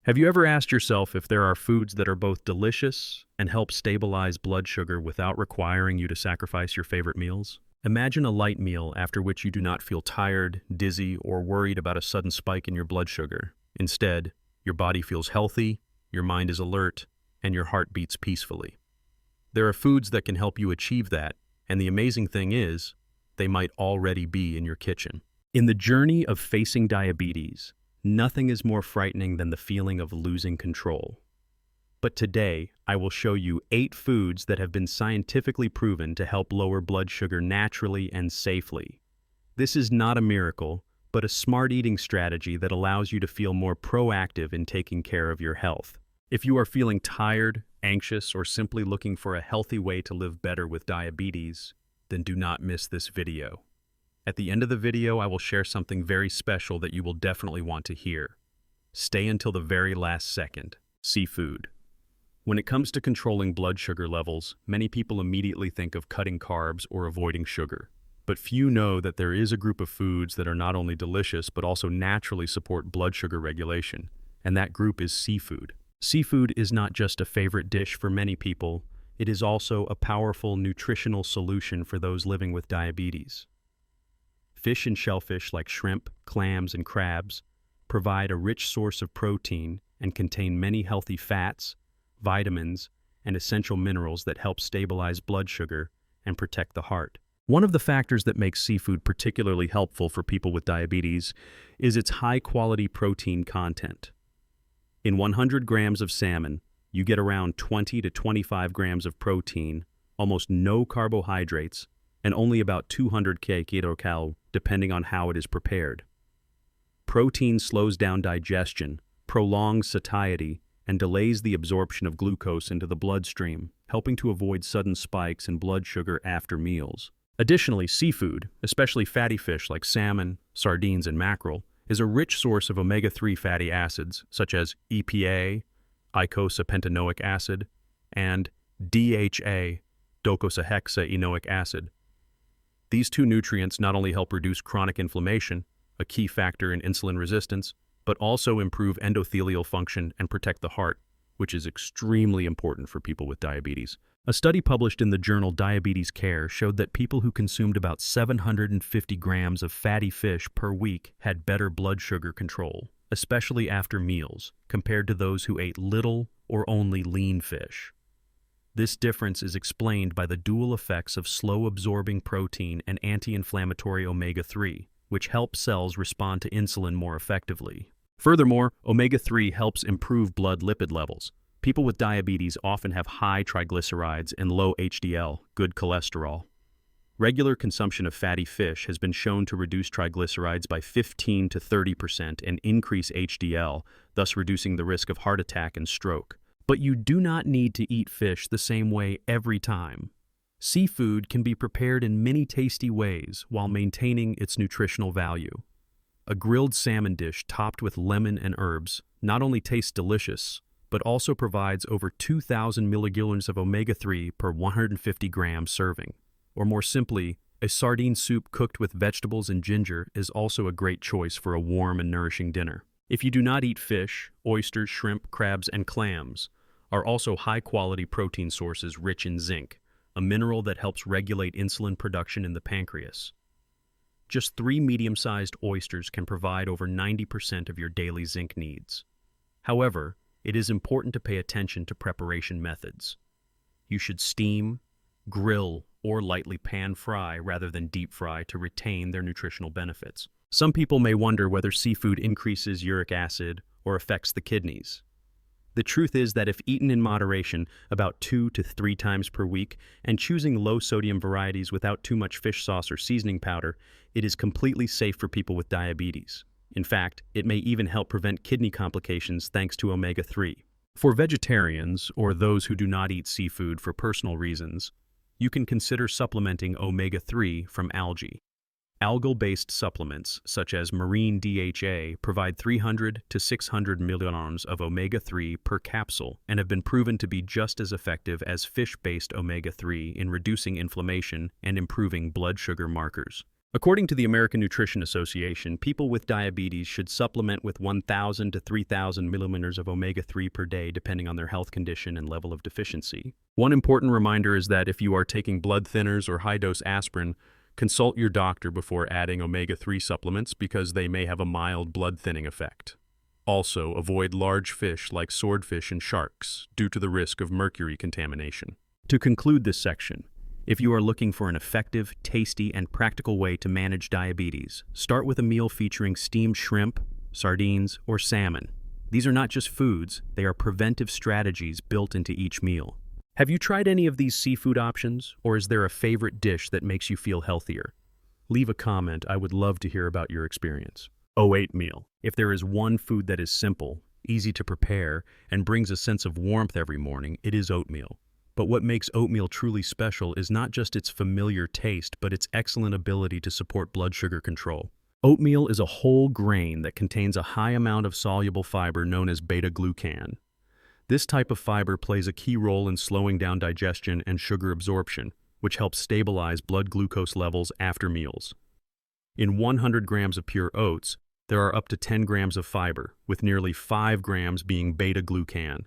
Have you ever asked yourself if there are foods that are both delicious and help stabilize blood sugar without requiring you to sacrifice your favorite meals? Imagine a light meal after which you do not feel tired, dizzy, or worried about a sudden spike in your blood sugar. Instead, your body feels healthy, your mind is alert, and your heart beats peacefully. There are foods that can help you achieve that, and the amazing thing is, they might already be in your kitchen. In the journey of facing diabetes, nothing is more frightening than the feeling of losing control. But today, I will show you 8 foods that have been scientifically proven to help lower blood sugar naturally and safely. This is not a miracle, but a smart eating strategy that allows you to feel more proactive in taking care of your health. If you are feeling tired, anxious, or simply looking for a healthy way to live better with diabetes, then do not miss this video. At the end of the video, I will share something very special that you will definitely want to hear. Stay until the very last second. Seafood. When it comes to controlling blood sugar levels, many people immediately think of cutting carbs or avoiding sugar. But few know that there is a group of foods that are not only delicious but also naturally support blood sugar regulation, and that group is seafood. Seafood is not just a favorite dish for many people, it is also a powerful nutritional solution for those living with diabetes. Fish and shellfish like shrimp, clams, and crabs provide a rich source of protein and contain many healthy fats, vitamins, and essential minerals that help stabilize blood sugar and protect the heart. One of the factors that makes seafood particularly helpful for people with diabetes is its high-quality protein content. In 100 grams of salmon, you get around 20 to 25 grams of protein, almost no carbohydrates, and only about 200 kcal depending on how it is prepared. Protein slows down digestion, prolongs satiety, and delays the absorption of glucose into the bloodstream, helping to avoid sudden spikes in blood sugar after meals. Additionally, seafood, especially fatty fish like salmon, sardines, and mackerel, is a rich source of omega-3 fatty acids such as EPA, eicosapentaenoic acid, and DHA, docosahexaenoic acid. These 2 nutrients not only help reduce chronic inflammation, a key factor in insulin resistance, but also improve endothelial function and protect the heart, which is extremely important for people with diabetes. A study published in the journal Diabetes Care showed that people who consumed about 750 grams of fatty fish per week had better blood sugar control, especially after meals, compared to those who ate little or only lean fish. This difference is explained by the dual effects of slow-absorbing protein and anti-inflammatory omega-3, which help cells respond to insulin more effectively. Furthermore, omega-3 helps improve blood lipid levels. People with diabetes often have high triglycerides and low HDL, good cholesterol. Regular consumption of fatty fish has been shown to reduce triglycerides by 15 to 30% and increase HDL, thus reducing the risk of heart attack and stroke. But you do not need to eat fish the same way every time. Seafood can be prepared in many tasty ways while maintaining its nutritional value. A grilled salmon dish topped with lemon and herbs not only tastes delicious, but also provides over 2,000 milligallons of omega-3 per 150 gram serving. Or more simply, a sardine soup cooked with vegetables and ginger is also a great choice for a warm and nourishing dinner. If you do not eat fish, oysters, shrimp, crabs, and clams are also high-quality protein sources rich in zinc, a mineral that helps regulate insulin production in the pancreas. Just 3 medium-sized oysters can provide over 90% of your daily zinc needs. However, it is important to pay attention to preparation methods. You should steam, grill, or lightly pan fry rather than deep fry to retain their nutritional benefits. Some people may wonder whether seafood increases uric acid or affects the kidneys. The truth is that if eaten in moderation, about 2 to 3 times per week, and choosing low-sodium varieties without too much fish sauce or seasoning powder, it is completely safe for people with diabetes. In fact, it may even help prevent kidney complications thanks to omega-3. For vegetarians, or those who do not eat seafood for personal reasons, you can consider supplementing omega-3 from algae. Algal-based supplements, such as marine DHA, provide 300 to 600 milligrams of omega-3 per capsule and have been proven to be just as effective as fish-based omega-3 in reducing inflammation and improving blood sugar markers. According to the American Nutrition Association, people with diabetes should supplement with 1,000 to 3,000 millimeters of omega-3 per day depending on their health condition and level of deficiency. One important reminder is that if you are taking blood thinners or high-dose aspirin, consult your doctor before adding omega-3 supplements because they may have a mild blood thinning effect. Also, avoid large fish like swordfish and sharks due to the risk of mercury contamination. To conclude this section, if you are looking for an effective, tasty, and practical way to manage diabetes, start with a meal featuring steamed shrimp, sardines, or salmon. These are not just foods, they are preventive strategies built into each meal. Have you tried any of these seafood options, or is there a favorite dish that makes you feel healthier? Leave a comment, I would love to hear about your experience. Oatmeal. If there is one food that is simple, easy to prepare, and brings a sense of warmth every morning, it is oatmeal. But what makes oatmeal truly special is not just its familiar taste, but its excellent ability to support blood sugar control. Oatmeal is a whole grain that contains a high amount of soluble fiber known as beta-glucan. This type of fiber plays a key role in slowing down digestion and sugar absorption, which helps stabilize blood glucose levels after meals. In 100 grams of pure oats, there are up to 10 grams of fiber, with nearly 5 grams being beta-glucan,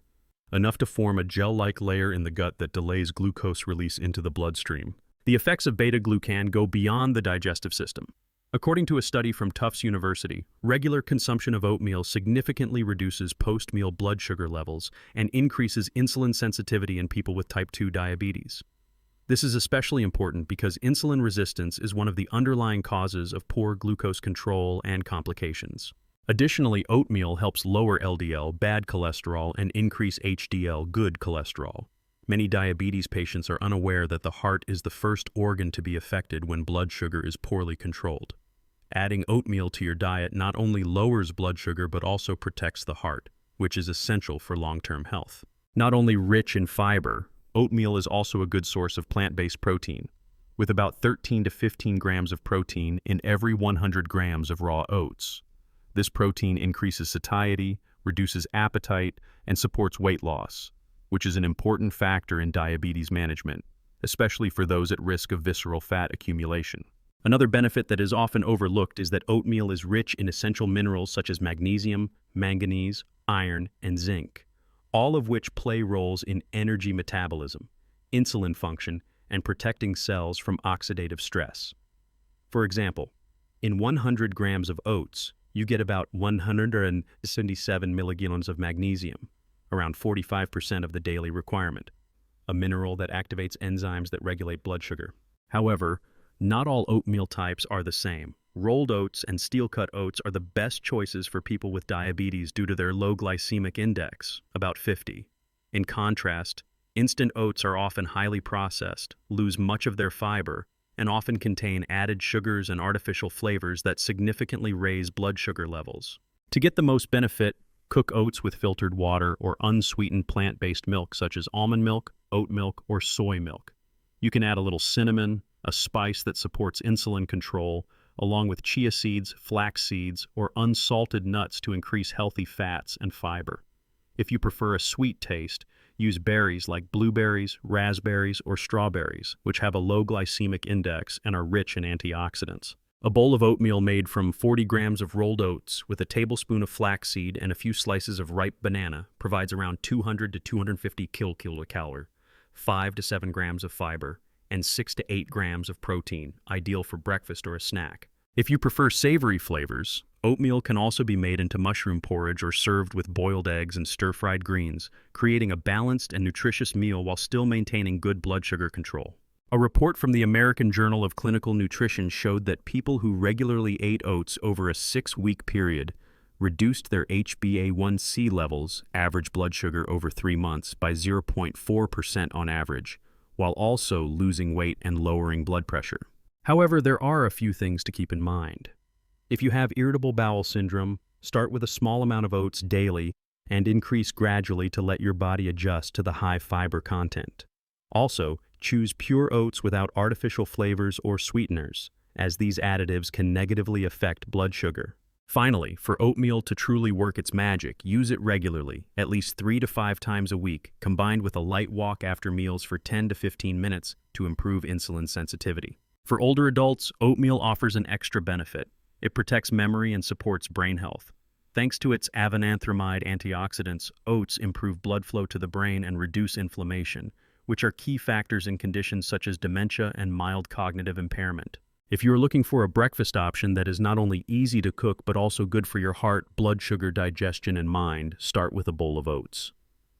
enough to form a gel-like layer in the gut that delays glucose release into the bloodstream. The effects of beta-glucan go beyond the digestive system. According to a study from Tufts University, regular consumption of oatmeal significantly reduces post-meal blood sugar levels and increases insulin sensitivity in people with type 2 diabetes. This is especially important because insulin resistance is one of the underlying causes of poor glucose control and complications. Additionally, oatmeal helps lower LDL, bad cholesterol, and increase HDL, good cholesterol. Many diabetes patients are unaware that the heart is the first organ to be affected when blood sugar is poorly controlled. Adding oatmeal to your diet not only lowers blood sugar but also protects the heart, which is essential for long-term health. Not only rich in fiber, oatmeal is also a good source of plant-based protein, with about 13 to 15 grams of protein in every 100 grams of raw oats. This protein increases satiety, reduces appetite, and supports weight loss, which is an important factor in diabetes management, especially for those at risk of visceral fat accumulation. Another benefit that is often overlooked is that oatmeal is rich in essential minerals such as magnesium, manganese, iron, and zinc, all of which play roles in energy metabolism, insulin function, and protecting cells from oxidative stress. For example, in 100 grams of oats, you get about 177 milligallons of magnesium, around 45% of the daily requirement, a mineral that activates enzymes that regulate blood sugar. However, not all oatmeal types are the same. Rolled oats and steel-cut oats are the best choices for people with diabetes due to their low glycemic index, about 50. In contrast, instant oats are often highly processed, lose much of their fiber, and often contain added sugars and artificial flavors that significantly raise blood sugar levels. To get the most benefit, cook oats with filtered water or unsweetened plant-based milk such as almond milk, oat milk, or soy milk. You can add a little cinnamon, a spice that supports insulin control, along with chia seeds, flax seeds, or unsalted nuts to increase healthy fats and fiber. If you prefer a sweet taste, use berries like blueberries, raspberries, or strawberries, which have a low glycemic index and are rich in antioxidants. A bowl of oatmeal made from 40 grams of rolled oats with a tablespoon of flaxseed and a few slices of ripe banana provides around 200 to 250 kilocalories, 5 to 7 grams of fiber, and 6 to 8 grams of protein, ideal for breakfast or a snack. If you prefer savory flavors, oatmeal can also be made into mushroom porridge or served with boiled eggs and stir-fried greens, creating a balanced and nutritious meal while still maintaining good blood sugar control. A report from the American Journal of Clinical Nutrition showed that people who regularly ate oats over a 6-week period reduced their HbA1c levels, average blood sugar over 3 months, by 0.4% on average, while also losing weight and lowering blood pressure. However, there are a few things to keep in mind. If you have irritable bowel syndrome, start with a small amount of oats daily and increase gradually to let your body adjust to the high fiber content. Also, choose pure oats without artificial flavors or sweeteners, as these additives can negatively affect blood sugar. Finally, for oatmeal to truly work its magic, use it regularly, at least 3 to 5 times a week, combined with a light walk after meals for 10 to 15 minutes to improve insulin sensitivity. For older adults, oatmeal offers an extra benefit. It protects memory and supports brain health. Thanks to its avenanthromide antioxidants, oats improve blood flow to the brain and reduce inflammation, which are key factors in conditions such as dementia and mild cognitive impairment. If you are looking for a breakfast option that is not only easy to cook but also good for your heart, blood sugar, digestion, and mind, start with a bowl of oats.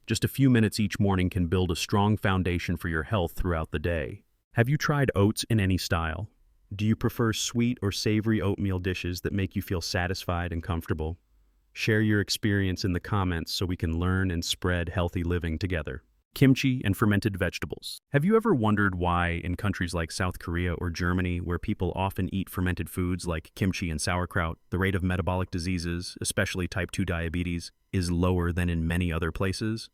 Just a few minutes each morning can build a strong foundation for your health throughout the day. Have you tried oats in any style? Do you prefer sweet or savory oatmeal dishes that make you feel satisfied and comfortable? Share your experience in the comments so we can learn and spread healthy living together. Kimchi and fermented vegetables. Have you ever wondered why in countries like South Korea or Germany, where people often eat fermented foods like kimchi and sauerkraut, the rate of metabolic diseases, especially type 2 diabetes, is lower than in many other places?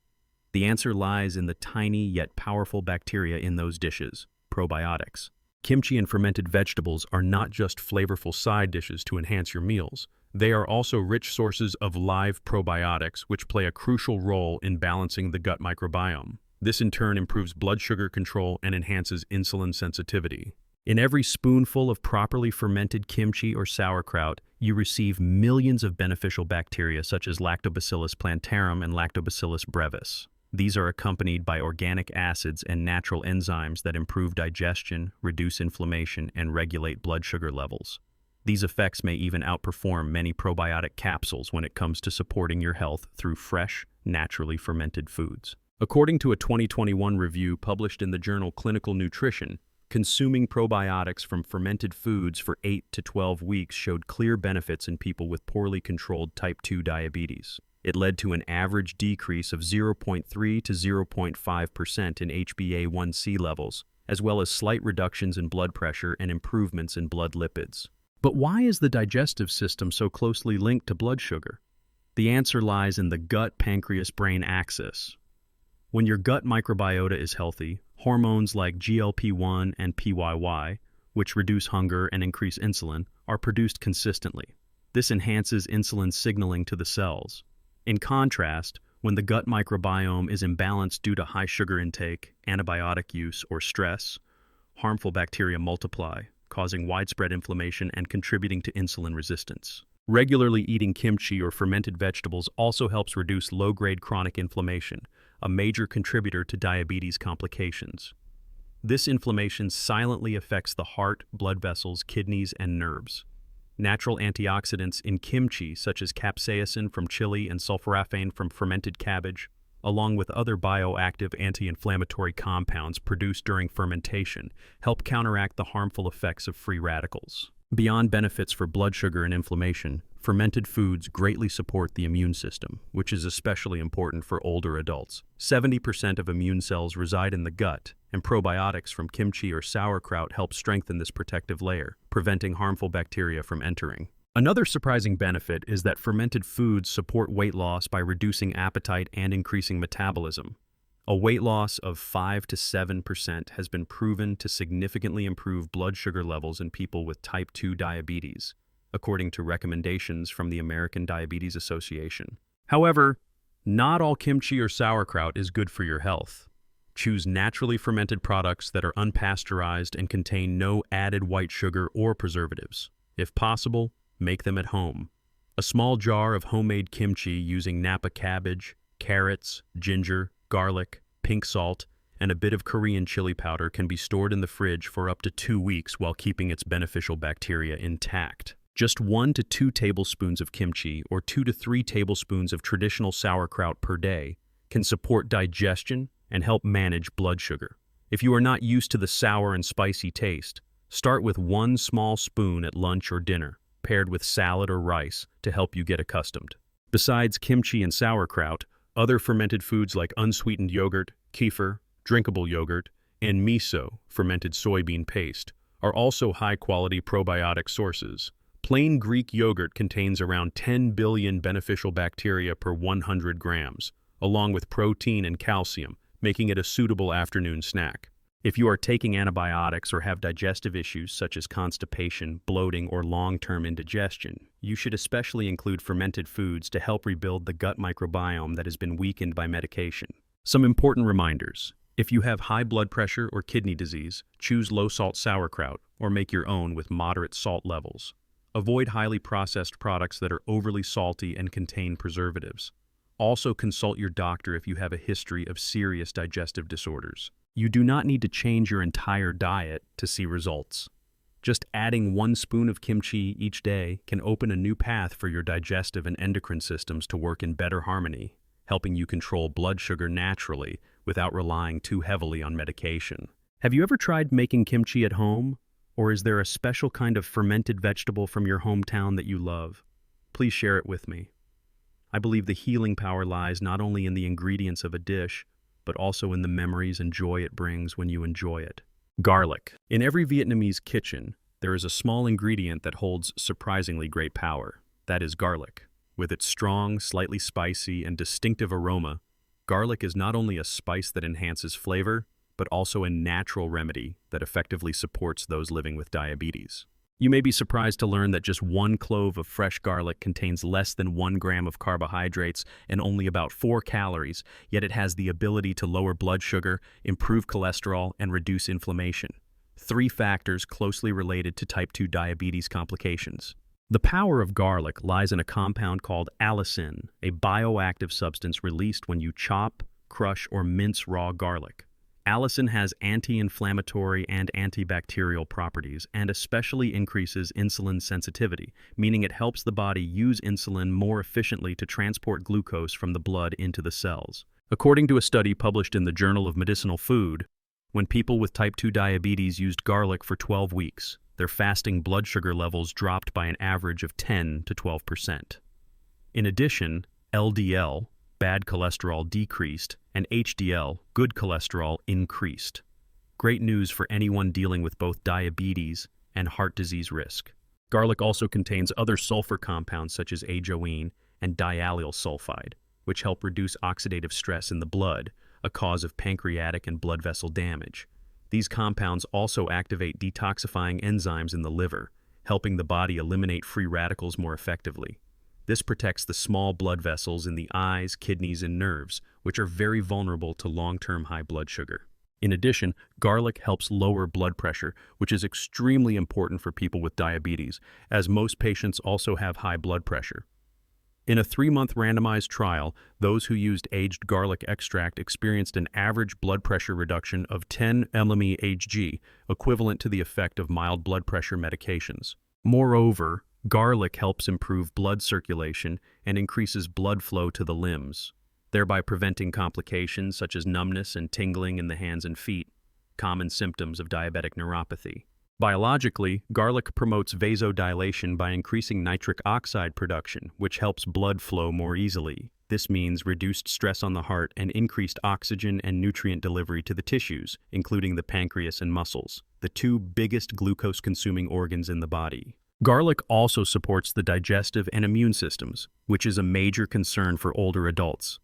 The answer lies in the tiny yet powerful bacteria in those dishes, probiotics. Kimchi and fermented vegetables are not just flavorful side dishes to enhance your meals. They are also rich sources of live probiotics, which play a crucial role in balancing the gut microbiome. This in turn improves blood sugar control and enhances insulin sensitivity. In every spoonful of properly fermented kimchi or sauerkraut, you receive millions of beneficial bacteria such as Lactobacillus plantarum and Lactobacillus brevis. These are accompanied by organic acids and natural enzymes that improve digestion, reduce inflammation, and regulate blood sugar levels. These effects may even outperform many probiotic capsules when it comes to supporting your health through fresh, naturally fermented foods. According to a 2021 review published in the journal Clinical Nutrition, consuming probiotics from fermented foods for 8 to 12 weeks showed clear benefits in people with poorly controlled type 2 diabetes. It led to an average decrease of 0.3 to 0.5% in HbA1c levels, as well as slight reductions in blood pressure and improvements in blood lipids. But why is the digestive system so closely linked to blood sugar? The answer lies in the gut-pancreas-brain axis. When your gut microbiota is healthy, hormones like GLP-1 and PYY, which reduce hunger and increase insulin, are produced consistently. This enhances insulin signaling to the cells. In contrast, when the gut microbiome is imbalanced due to high sugar intake, antibiotic use, or stress, harmful bacteria multiply, causing widespread inflammation and contributing to insulin resistance. Regularly eating kimchi or fermented vegetables also helps reduce low-grade chronic inflammation, a major contributor to diabetes complications. This inflammation silently affects the heart, blood vessels, kidneys, and nerves. Natural antioxidants in kimchi, such as capsaicin from chili and sulforaphane from fermented cabbage, along with other bioactive anti-inflammatory compounds produced during fermentation, help counteract the harmful effects of free radicals. Beyond benefits for blood sugar and inflammation, fermented foods greatly support the immune system, which is especially important for older adults. 70% of immune cells reside in the gut, and probiotics from kimchi or sauerkraut help strengthen this protective layer, preventing harmful bacteria from entering. Another surprising benefit is that fermented foods support weight loss by reducing appetite and increasing metabolism. A weight loss of 5 to 7% has been proven to significantly improve blood sugar levels in people with type 2 diabetes, according to recommendations from the American Diabetes Association. However, not all kimchi or sauerkraut is good for your health. Choose naturally fermented products that are unpasteurized and contain no added white sugar or preservatives. If possible, make them at home. A small jar of homemade kimchi using Napa cabbage, carrots, ginger, garlic, pink salt, and a bit of Korean chili powder can be stored in the fridge for up to 2 weeks while keeping its beneficial bacteria intact. Just 1 to 2 tablespoons of kimchi or 2 to 3 tablespoons of traditional sauerkraut per day can support digestion and help manage blood sugar. If you are not used to the sour and spicy taste, start with 1 small spoon at lunch or dinner, paired with salad or rice to help you get accustomed. Besides kimchi and sauerkraut, other fermented foods like unsweetened yogurt, kefir, drinkable yogurt, and miso, fermented soybean paste, are also high-quality probiotic sources. Plain Greek yogurt contains around 10 billion beneficial bacteria per 100 grams, along with protein and calcium, making it a suitable afternoon snack. If you are taking antibiotics or have digestive issues such as constipation, bloating, or long-term indigestion, you should especially include fermented foods to help rebuild the gut microbiome that has been weakened by medication. Some important reminders. If you have high blood pressure or kidney disease, choose low-salt sauerkraut or make your own with moderate salt levels. Avoid highly processed products that are overly salty and contain preservatives. Also consult your doctor if you have a history of serious digestive disorders. You do not need to change your entire diet to see results. Just adding 1 spoon of kimchi each day can open a new path for your digestive and endocrine systems to work in better harmony, helping you control blood sugar naturally without relying too heavily on medication. Have you ever tried making kimchi at home? Or is there a special kind of fermented vegetable from your hometown that you love? Please share it with me. I believe the healing power lies not only in the ingredients of a dish, but also in the memories and joy it brings when you enjoy it. Garlic. In every Vietnamese kitchen, there is a small ingredient that holds surprisingly great power. That is garlic. With its strong, slightly spicy, and distinctive aroma, garlic is not only a spice that enhances flavor, but also a natural remedy that effectively supports those living with diabetes. You may be surprised to learn that just 1 clove of fresh garlic contains less than 1 gram of carbohydrates and only about 4 calories, yet it has the ability to lower blood sugar, improve cholesterol, and reduce inflammation. 3 factors closely related to type 2 diabetes complications. The power of garlic lies in a compound called allicin, a bioactive substance released when you chop, crush, or mince raw garlic. Allicin has anti-inflammatory and antibacterial properties and especially increases insulin sensitivity, meaning it helps the body use insulin more efficiently to transport glucose from the blood into the cells. According to a study published in the Journal of Medicinal Food, when people with type 2 diabetes used garlic for 12 weeks, their fasting blood sugar levels dropped by an average of 10 to 12%. In addition, LDL, bad cholesterol, decreased, and HDL, good cholesterol, increased. Great news for anyone dealing with both diabetes and heart disease risk. Garlic also contains other sulfur compounds such as ajoine and diallyl sulfide, which help reduce oxidative stress in the blood, a cause of pancreatic and blood vessel damage. These compounds also activate detoxifying enzymes in the liver, helping the body eliminate free radicals more effectively. This protects the small blood vessels in the eyes, kidneys, and nerves, which are very vulnerable to long-term high blood sugar. In addition, garlic helps lower blood pressure, which is extremely important for people with diabetes, as most patients also have high blood pressure. In a 3-month randomized trial, those who used aged garlic extract experienced an average blood pressure reduction of 10 mmHg, equivalent to the effect of mild blood pressure medications. Moreover, garlic helps improve blood circulation and increases blood flow to the limbs, thereby preventing complications such as numbness and tingling in the hands and feet, common symptoms of diabetic neuropathy. Biologically, garlic promotes vasodilation by increasing nitric oxide production, which helps blood flow more easily. This means reduced stress on the heart and increased oxygen and nutrient delivery to the tissues, including the pancreas and muscles, the 2 biggest glucose-consuming organs in the body. Garlic also supports the digestive and immune systems, which is a major concern for older adults.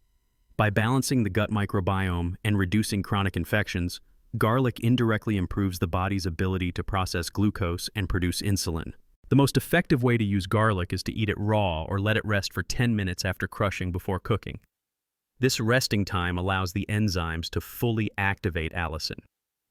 By balancing the gut microbiome and reducing chronic infections, garlic indirectly improves the body's ability to process glucose and produce insulin. The most effective way to use garlic is to eat it raw or let it rest for 10 minutes after crushing before cooking. This resting time allows the enzymes to fully activate allicin.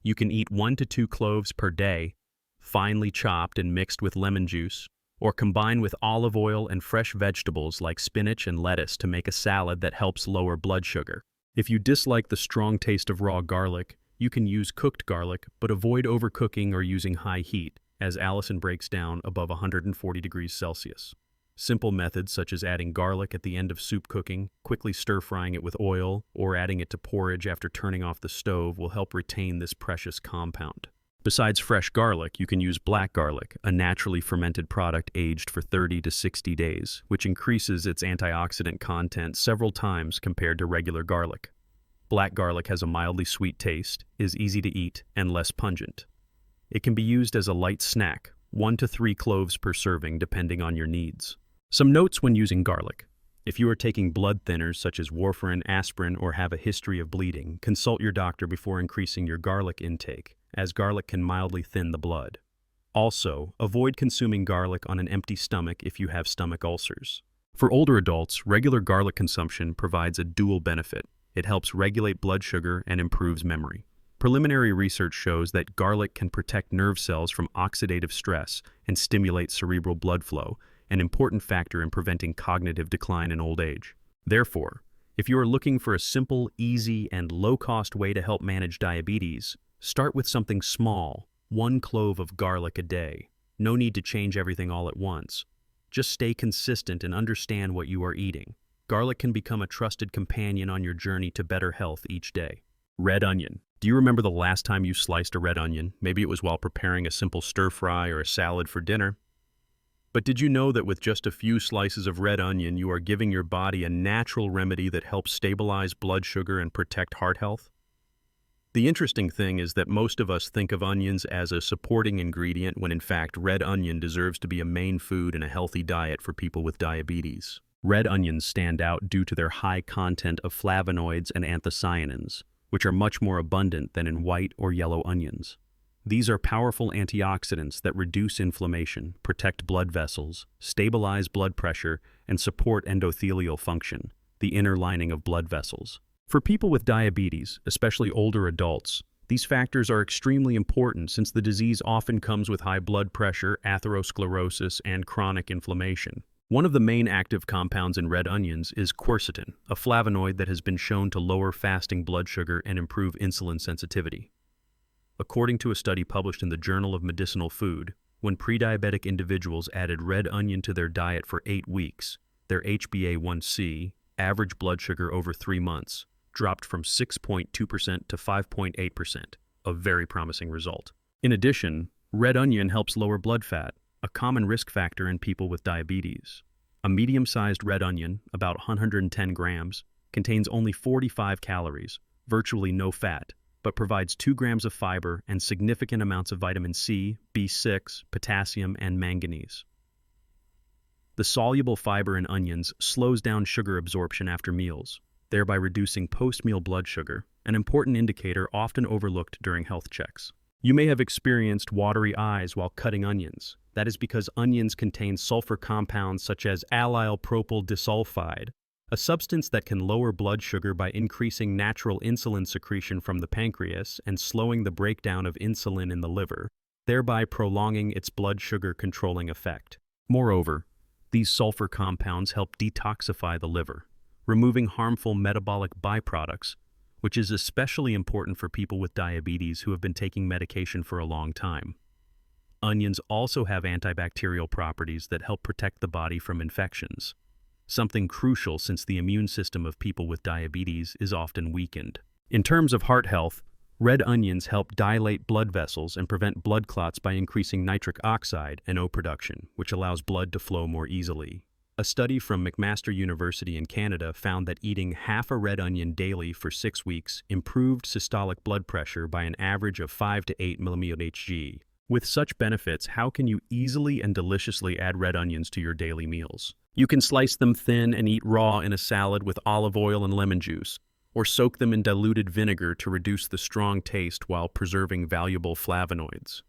You can eat 1 to 2 cloves per day, finely chopped and mixed with lemon juice, or combine with olive oil and fresh vegetables like spinach and lettuce to make a salad that helps lower blood sugar. If you dislike the strong taste of raw garlic, you can use cooked garlic, but avoid overcooking or using high heat, as allicin breaks down above 140 degrees Celsius. Simple methods such as adding garlic at the end of soup cooking, quickly stir-frying it with oil, or adding it to porridge after turning off the stove will help retain this precious compound. Besides fresh garlic, you can use black garlic, a naturally fermented product aged for 30 to 60 days, which increases its antioxidant content several times compared to regular garlic. Black garlic has a mildly sweet taste, is easy to eat, and less pungent. It can be used as a light snack, 1 to 3 cloves per serving depending on your needs. Some notes when using garlic. If you are taking blood thinners such as warfarin, aspirin, or have a history of bleeding, consult your doctor before increasing your garlic intake, as garlic can mildly thin the blood. Also, avoid consuming garlic on an empty stomach if you have stomach ulcers. For older adults, regular garlic consumption provides a dual benefit. It helps regulate blood sugar and improves memory. Preliminary research shows that garlic can protect nerve cells from oxidative stress and stimulate cerebral blood flow, an important factor in preventing cognitive decline in old age. Therefore, if you are looking for a simple, easy, and low-cost way to help manage diabetes, start with something small, 1 clove of garlic a day. No need to change everything all at once. Just stay consistent and understand what you are eating. Garlic can become a trusted companion on your journey to better health each day. Red onion. Do you remember the last time you sliced a red onion? Maybe it was while preparing a simple stir-fry or a salad for dinner. But did you know that with just a few slices of red onion, you are giving your body a natural remedy that helps stabilize blood sugar and protect heart health? The interesting thing is that most of us think of onions as a supporting ingredient when in fact red onion deserves to be a main food in a healthy diet for people with diabetes. Red onions stand out due to their high content of flavonoids and anthocyanins, which are much more abundant than in white or yellow onions. These are powerful antioxidants that reduce inflammation, protect blood vessels, stabilize blood pressure, and support endothelial function, the inner lining of blood vessels. For people with diabetes, especially older adults, these factors are extremely important since the disease often comes with high blood pressure, atherosclerosis, and chronic inflammation. One of the main active compounds in red onions is quercetin, a flavonoid that has been shown to lower fasting blood sugar and improve insulin sensitivity. According to a study published in the Journal of Medicinal Food, when pre-diabetic individuals added red onion to their diet for 8 weeks, their HbA1c, average blood sugar over 3 months, dropped from 6.2% to 5.8%, a very promising result. In addition, red onion helps lower blood fat, a common risk factor in people with diabetes. A medium-sized red onion, about 110 grams, contains only 45 calories, virtually no fat, but provides 2 grams of fiber and significant amounts of vitamin C, B6, potassium, and manganese. The soluble fiber in onions slows down sugar absorption after meals, thereby reducing post-meal blood sugar, an important indicator often overlooked during health checks. You may have experienced watery eyes while cutting onions. That is because onions contain sulfur compounds such as allyl propyl disulfide, a substance that can lower blood sugar by increasing natural insulin secretion from the pancreas and slowing the breakdown of insulin in the liver, thereby prolonging its blood sugar controlling effect. Moreover, these sulfur compounds help detoxify the liver, removing harmful metabolic byproducts, which is especially important for people with diabetes who have been taking medication for a long time. Onions also have antibacterial properties that help protect the body from infections, something crucial since the immune system of people with diabetes is often weakened. In terms of heart health, red onions help dilate blood vessels and prevent blood clots by increasing nitric oxide, NO production, which allows blood to flow more easily. A study from McMaster University in Canada found that eating half a red onion daily for 6 weeks improved systolic blood pressure by an average of 5 to 8 mmHg. With such benefits, how can you easily and deliciously add red onions to your daily meals? You can slice them thin and eat raw in a salad with olive oil and lemon juice, or soak them in diluted vinegar to reduce the strong taste while preserving valuable flavonoids.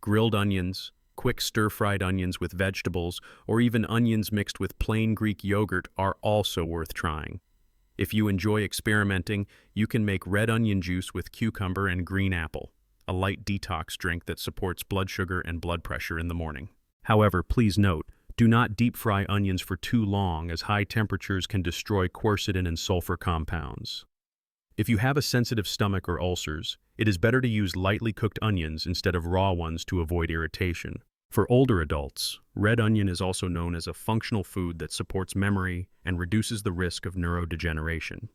Grilled onions, quick stir-fried onions with vegetables, or even onions mixed with plain Greek yogurt are also worth trying. If you enjoy experimenting, you can make red onion juice with cucumber and green apple, a light detox drink that supports blood sugar and blood pressure in the morning. However, please note, do not deep fry onions for too long, as high temperatures can destroy quercetin and sulfur compounds. If you have a sensitive stomach or ulcers, it is better to use lightly cooked onions instead of raw ones to avoid irritation. For older adults, red onion is also known as a functional food that supports memory and reduces the risk of neurodegeneration.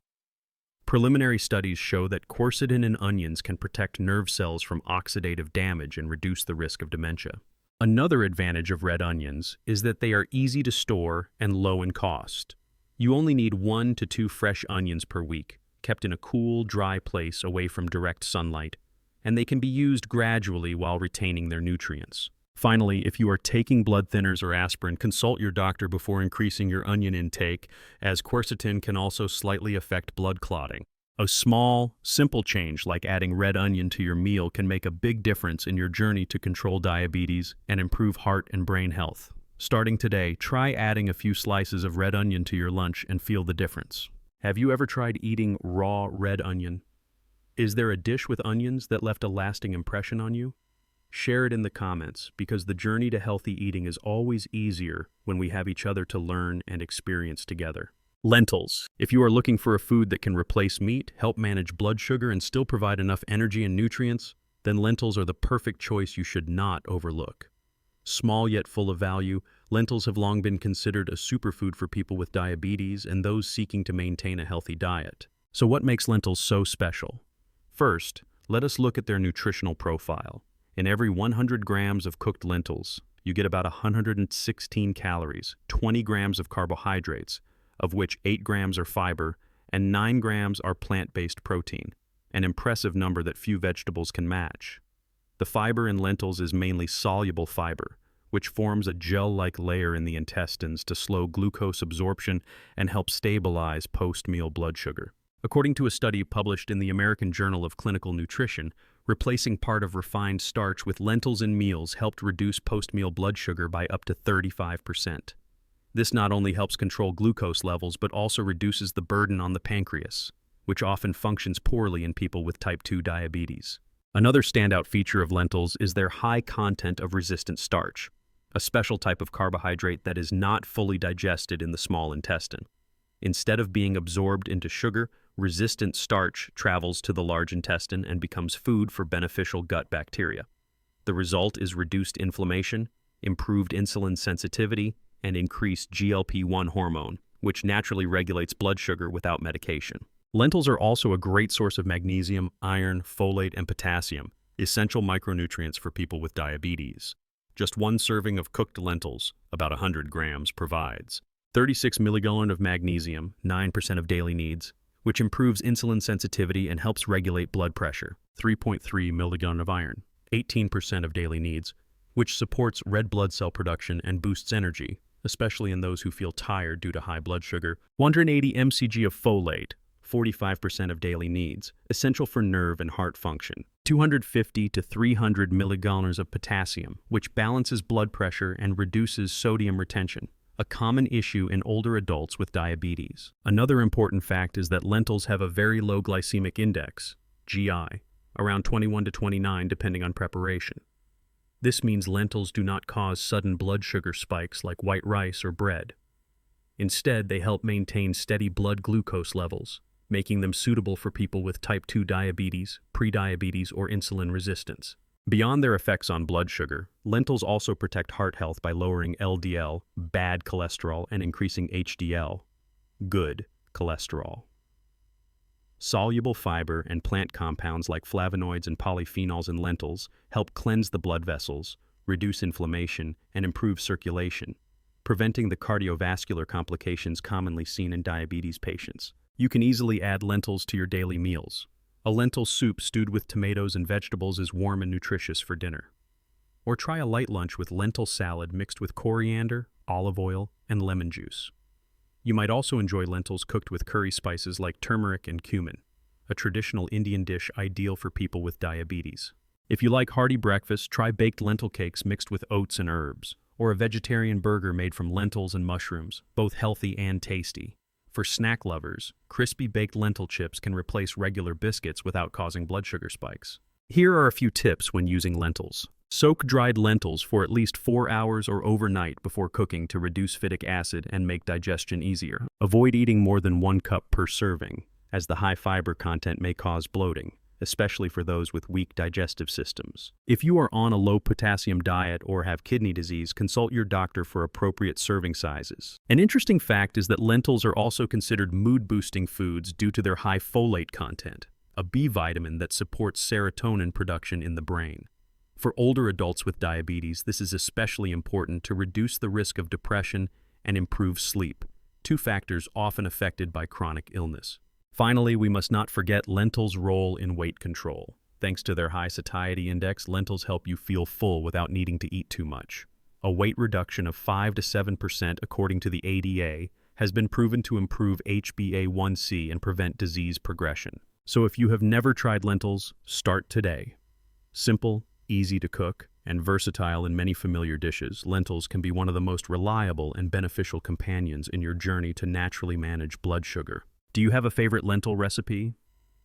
Preliminary studies show that quercetin in onions can protect nerve cells from oxidative damage and reduce the risk of dementia. Another advantage of red onions is that they are easy to store and low in cost. You only need 1 to 2 fresh onions per week, kept in a cool, dry place away from direct sunlight, and they can be used gradually while retaining their nutrients. Finally, if you are taking blood thinners or aspirin, consult your doctor before increasing your onion intake, as quercetin can also slightly affect blood clotting. A small, simple change like adding red onion to your meal can make a big difference in your journey to control diabetes and improve heart and brain health. Starting today, try adding a few slices of red onion to your lunch and feel the difference. Have you ever tried eating raw red onion? Is there a dish with onions that left a lasting impression on you? Share it in the comments, because the journey to healthy eating is always easier when we have each other to learn and experience together. Lentils. If you are looking for a food that can replace meat, help manage blood sugar, and still provide enough energy and nutrients, then lentils are the perfect choice you should not overlook. Small yet full of value, lentils have long been considered a superfood for people with diabetes and those seeking to maintain a healthy diet. So what makes lentils so special? First, let us look at their nutritional profile. In every 100 grams of cooked lentils, you get about 116 calories, 20 grams of carbohydrates, of which 8 grams are fiber and 9 grams are plant-based protein, an impressive number that few vegetables can match. The fiber in lentils is mainly soluble fiber, which forms a gel-like layer in the intestines to slow glucose absorption and help stabilize post-meal blood sugar. According to a study published in the American Journal of Clinical Nutrition, replacing part of refined starch with lentils in meals helped reduce post-meal blood sugar by up to 35%. This not only helps control glucose levels but also reduces the burden on the pancreas, which often functions poorly in people with type 2 diabetes. Another standout feature of lentils is their high content of resistant starch, a special type of carbohydrate that is not fully digested in the small intestine. Instead of being absorbed into sugar, resistant starch travels to the large intestine and becomes food for beneficial gut bacteria. The result is reduced inflammation, improved insulin sensitivity, and increased GLP-1 hormone, which naturally regulates blood sugar without medication. Lentils are also a great source of magnesium, iron, folate, and potassium, essential micronutrients for people with diabetes. Just one serving of cooked lentils, about 100 grams, provides 36 milligallon of magnesium, 9% of daily needs, which improves insulin sensitivity and helps regulate blood pressure, 3.3 milligallon of iron, 18% of daily needs, which supports red blood cell production and boosts energy, especially in those who feel tired due to high blood sugar, 180 mcg of folate, 45% of daily needs, essential for nerve and heart function, 250 to 300 milligallons of potassium, which balances blood pressure and reduces sodium retention, a common issue in older adults with diabetes. Another important fact is that lentils have a very low glycemic index, GI, around 21 to 29 depending on preparation. This means lentils do not cause sudden blood sugar spikes like white rice or bread. Instead, they help maintain steady blood glucose levels, making them suitable for people with type 2 diabetes, prediabetes, or insulin resistance. Beyond their effects on blood sugar, lentils also protect heart health by lowering LDL, bad cholesterol, and increasing HDL, good cholesterol. Soluble fiber and plant compounds like flavonoids and polyphenols in lentils help cleanse the blood vessels, reduce inflammation, and improve circulation, preventing the cardiovascular complications commonly seen in diabetes patients. You can easily add lentils to your daily meals. A lentil soup stewed with tomatoes and vegetables is warm and nutritious for dinner. Or try a light lunch with lentil salad mixed with coriander, olive oil, and lemon juice. You might also enjoy lentils cooked with curry spices like turmeric and cumin, a traditional Indian dish ideal for people with diabetes. If you like hearty breakfast, try baked lentil cakes mixed with oats and herbs, or a vegetarian burger made from lentils and mushrooms, both healthy and tasty. For snack lovers, crispy baked lentil chips can replace regular biscuits without causing blood sugar spikes. Here are a few tips when using lentils. Soak dried lentils for at least 4 hours or overnight before cooking to reduce phytic acid and make digestion easier. Avoid eating more than 1 cup per serving, as the high fiber content may cause bloating, especially for those with weak digestive systems. If you are on a low potassium diet or have kidney disease, consult your doctor for appropriate serving sizes. An interesting fact is that lentils are also considered mood-boosting foods due to their high folate content, a B vitamin that supports serotonin production in the brain. For older adults with diabetes, this is especially important to reduce the risk of depression and improve sleep, 2 factors often affected by chronic illness. Finally, we must not forget lentils' role in weight control. Thanks to their high satiety index, lentils help you feel full without needing to eat too much. A weight reduction of 5 to 7% according to the ADA has been proven to improve HbA1c and prevent disease progression. So if you have never tried lentils, start today. Simple, easy to cook, and versatile in many familiar dishes, lentils can be one of the most reliable and beneficial companions in your journey to naturally manage blood sugar. Do you have a favorite lentil recipe?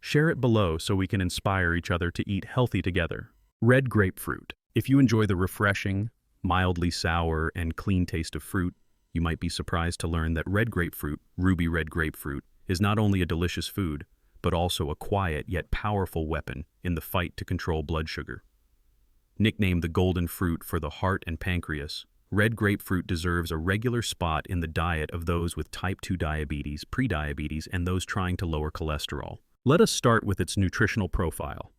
Share it below so we can inspire each other to eat healthy together. Red grapefruit. If you enjoy the refreshing, mildly sour, and clean taste of fruit, you might be surprised to learn that red grapefruit, ruby red grapefruit, is not only a delicious food, but also a quiet yet powerful weapon in the fight to control blood sugar. Nicknamed the golden fruit for the heart and pancreas, red grapefruit deserves a regular spot in the diet of those with type 2 diabetes, prediabetes, and those trying to lower cholesterol. Let us start with its nutritional profile.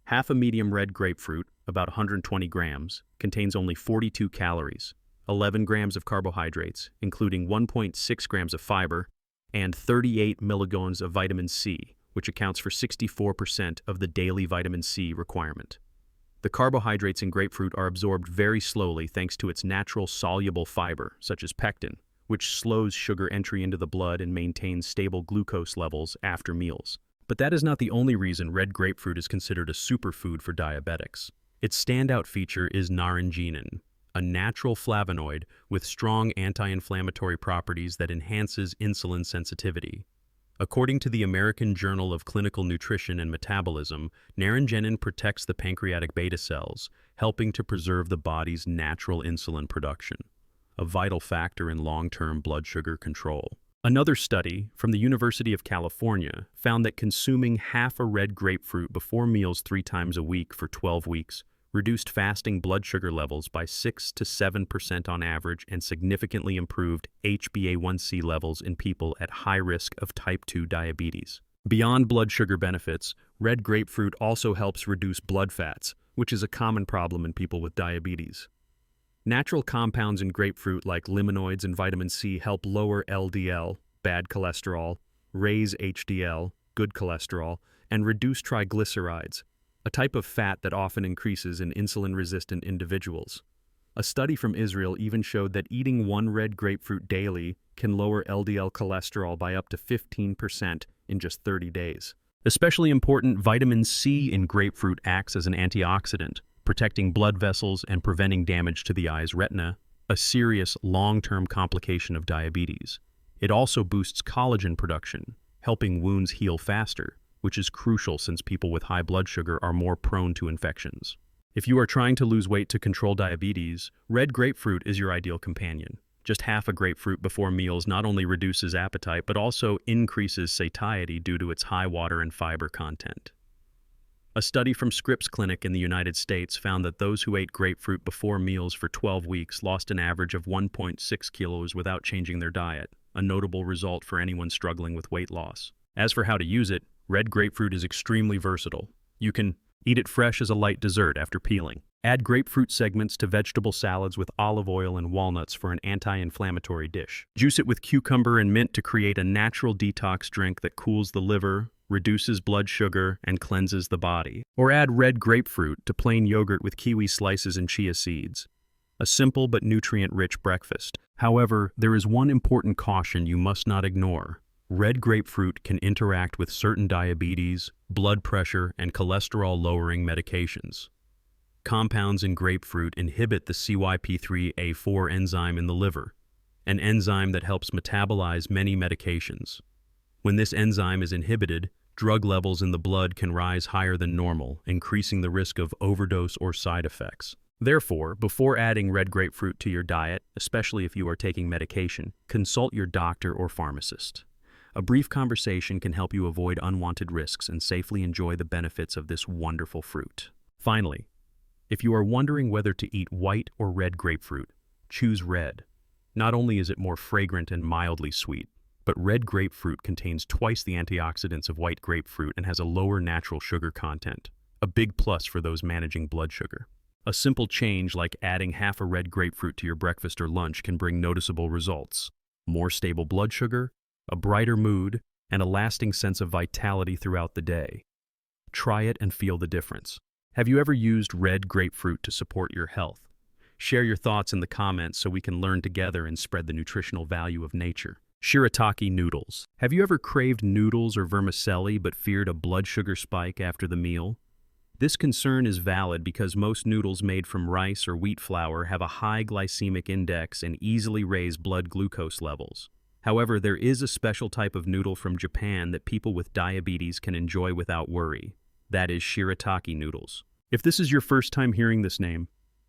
Half a medium red grapefruit, about 120 grams, contains only 42 calories, 11 grams of carbohydrates, including 1.6 grams of fiber, and 38 milligrams of vitamin C, which accounts for 64% of the daily vitamin C requirement. The carbohydrates in grapefruit are absorbed very slowly thanks to its natural soluble fiber, such as pectin, which slows sugar entry into the blood and maintains stable glucose levels after meals. But that is not the only reason red grapefruit is considered a superfood for diabetics. Its standout feature is naringenin, a natural flavonoid with strong anti-inflammatory properties that enhances insulin sensitivity. According to the American Journal of Clinical Nutrition and Metabolism, naringenin protects the pancreatic beta cells, helping to preserve the body's natural insulin production, a vital factor in long-term blood sugar control. Another study from the University of California found that consuming half a red grapefruit before meals 3 times a week for 12 weeks reduced fasting blood sugar levels by 6 to 7% on average and significantly improved HbA1c levels in people at high risk of type 2 diabetes. Beyond blood sugar benefits, red grapefruit also helps reduce blood fats, which is a common problem in people with diabetes. Natural compounds in grapefruit like limonoids and vitamin C help lower LDL, bad cholesterol, raise HDL, good cholesterol, and reduce triglycerides, a type of fat that often increases in insulin-resistant individuals. A study from Israel even showed that eating 1 red grapefruit daily can lower LDL cholesterol by up to 15% in just 30 days. Especially important, vitamin C in grapefruit acts as an antioxidant, protecting blood vessels and preventing damage to the eye's retina, a serious long-term complication of diabetes. It also boosts collagen production, helping wounds heal faster, which is crucial since people with high blood sugar are more prone to infections. If you are trying to lose weight to control diabetes, red grapefruit is your ideal companion. Just half a grapefruit before meals not only reduces appetite but also increases satiety due to its high water and fiber content. A study from Scripps Clinic in the United States found that those who ate grapefruit before meals for 12 weeks lost an average of 1.6 kilos without changing their diet, a notable result for anyone struggling with weight loss. As for how to use it, red grapefruit is extremely versatile. You can eat it fresh as a light dessert after peeling. Add grapefruit segments to vegetable salads with olive oil and walnuts for an anti-inflammatory dish. Juice it with cucumber and mint to create a natural detox drink that cools the liver, reduces blood sugar, and cleanses the body. Or add red grapefruit to plain yogurt with kiwi slices and chia seeds. A simple but nutrient-rich breakfast. However, there is one important caution you must not ignore. Red grapefruit can interact with certain diabetes, blood pressure, and cholesterol-lowering medications. Compounds in grapefruit inhibit the CYP3A4 enzyme in the liver, an enzyme that helps metabolize many medications. When this enzyme is inhibited, drug levels in the blood can rise higher than normal, increasing the risk of overdose or side effects. Therefore, before adding red grapefruit to your diet, especially if you are taking medication, consult your doctor or pharmacist. A brief conversation can help you avoid unwanted risks and safely enjoy the benefits of this wonderful fruit. Finally, if you are wondering whether to eat white or red grapefruit, choose red. Not only is it more fragrant and mildly sweet, but red grapefruit contains twice the antioxidants of white grapefruit and has a lower natural sugar content, a big plus for those managing blood sugar. A simple change like adding half a red grapefruit to your breakfast or lunch can bring noticeable results. More stable blood sugar, a brighter mood, and a lasting sense of vitality throughout the day. Try it and feel the difference. Have you ever used red grapefruit to support your health? Share your thoughts in the comments so we can learn together and spread the nutritional value of nature. Shirataki noodles. Have you ever craved noodles or vermicelli but feared a blood sugar spike after the meal? This concern is valid because most noodles made from rice or wheat flour have a high glycemic index and easily raise blood glucose levels. However, there is a special type of noodle from Japan that people with diabetes can enjoy without worry. That is shirataki noodles. If this is your first time hearing this name,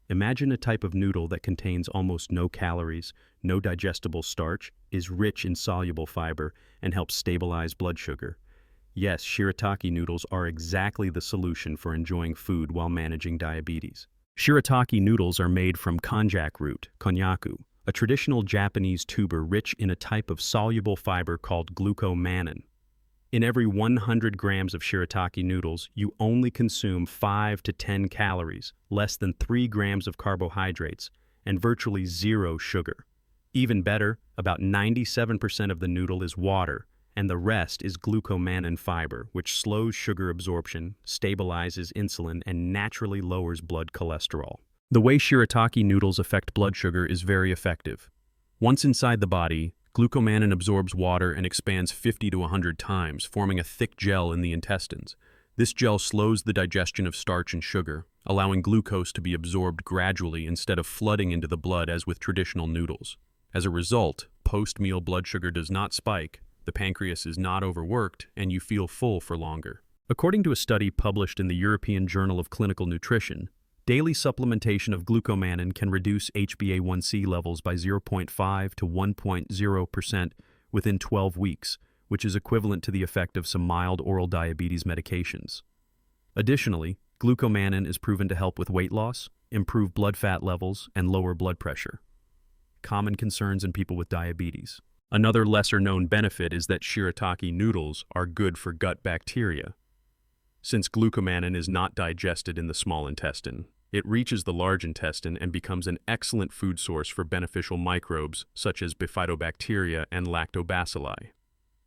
imagine a type of noodle that contains almost no calories, no digestible starch, is rich in soluble fiber, and helps stabilize blood sugar. Yes, shirataki noodles are exactly the solution for enjoying food while managing diabetes. Shirataki noodles are made from konjac root, konnyaku, a traditional Japanese tuber rich in a type of soluble fiber called glucomannan. In every 100 grams of shirataki noodles, you only consume 5 to 10 calories, less than 3 grams of carbohydrates, and virtually zero sugar. Even better, about 97% of the noodle is water, and the rest is glucomannan fiber, which slows sugar absorption, stabilizes insulin, and naturally lowers blood cholesterol. The way shirataki noodles affect blood sugar is very effective. Once inside the body, glucomannan absorbs water and expands 50 to 100 times, forming a thick gel in the intestines. This gel slows the digestion of starch and sugar, allowing glucose to be absorbed gradually instead of flooding into the blood as with traditional noodles. As a result, post-meal blood sugar does not spike, the pancreas is not overworked, and you feel full for longer. According to a study published in the European Journal of Clinical Nutrition, daily supplementation of glucomannan can reduce HbA1c levels by 0.5 to 1.0% within 12 weeks, which is equivalent to the effect of some mild oral diabetes medications. Additionally, glucomannan is proven to help with weight loss, improve blood fat levels, and lower blood pressure. Common concerns in people with diabetes. Another lesser-known benefit is that shirataki noodles are good for gut bacteria. Since glucomannan is not digested in the small intestine, it reaches the large intestine and becomes an excellent food source for beneficial microbes such as bifidobacteria and lactobacilli.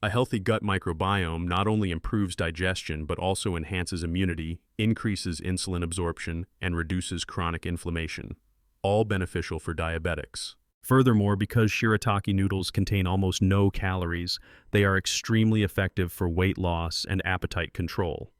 A healthy gut microbiome not only improves digestion but also enhances immunity, increases insulin absorption, and reduces chronic inflammation, all beneficial for diabetics. Furthermore, because shirataki noodles contain almost no calories, they are extremely effective for weight loss and appetite control.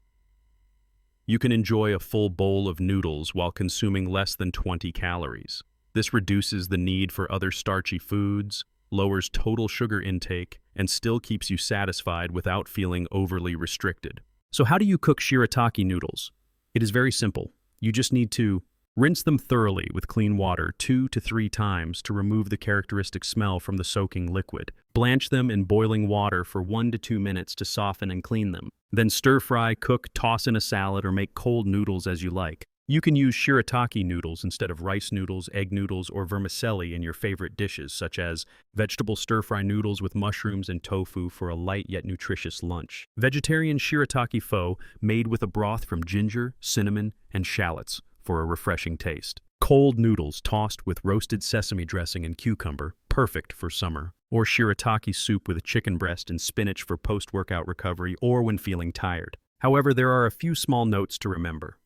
You can enjoy a full bowl of noodles while consuming less than 20 calories. This reduces the need for other starchy foods, lowers total sugar intake, and still keeps you satisfied without feeling overly restricted. So how do you cook shirataki noodles? It is very simple. You just need to rinse them thoroughly with clean water 2 to 3 times to remove the characteristic smell from the soaking liquid. Blanch them in boiling water for 1 to 2 minutes to soften and clean them. Then stir-fry, cook, toss in a salad, or make cold noodles as you like. You can use shirataki noodles instead of rice noodles, egg noodles, or vermicelli in your favorite dishes, such as vegetable stir-fry noodles with mushrooms and tofu for a light yet nutritious lunch. Vegetarian shirataki pho made with a broth from ginger, cinnamon, and shallots for a refreshing taste. Cold noodles tossed with roasted sesame dressing and cucumber, perfect for summer. Or shirataki soup with chicken breast and spinach for post-workout recovery or when feeling tired. However, there are a few small notes to remember.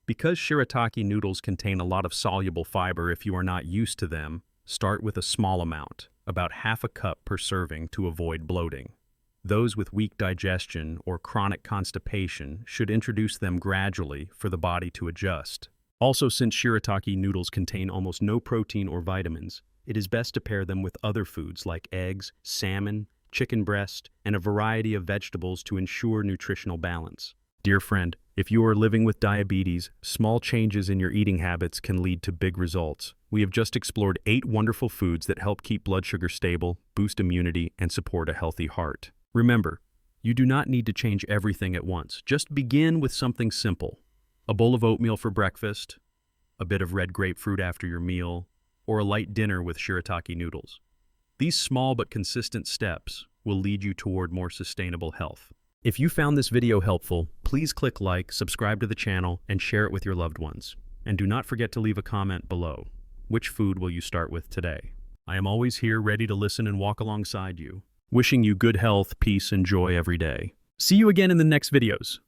Because shirataki noodles contain a lot of soluble fiber if you are not used to them, start with a small amount, about half a cup per serving to avoid bloating. Those with weak digestion or chronic constipation should introduce them gradually for the body to adjust. Also, since shirataki noodles contain almost no protein or vitamins, it is best to pair them with other foods like eggs, salmon, chicken breast, and a variety of vegetables to ensure nutritional balance. Dear friend, if you are living with diabetes, small changes in your eating habits can lead to big results. We have just explored 8 wonderful foods that help keep blood sugar stable, boost immunity, and support a healthy heart. Remember, you do not need to change everything at once. Just begin with something simple. A bowl of oatmeal for breakfast, a bit of red grapefruit after your meal, or a light dinner with shirataki noodles. These small but consistent steps will lead you toward more sustainable health. If you found this video helpful, please click like, subscribe to the channel, and share it with your loved ones. And do not forget to leave a comment below. Which food will you start with today? I am always here ready to listen and walk alongside you. Wishing you good health, peace, and joy every day. See you again in the next videos.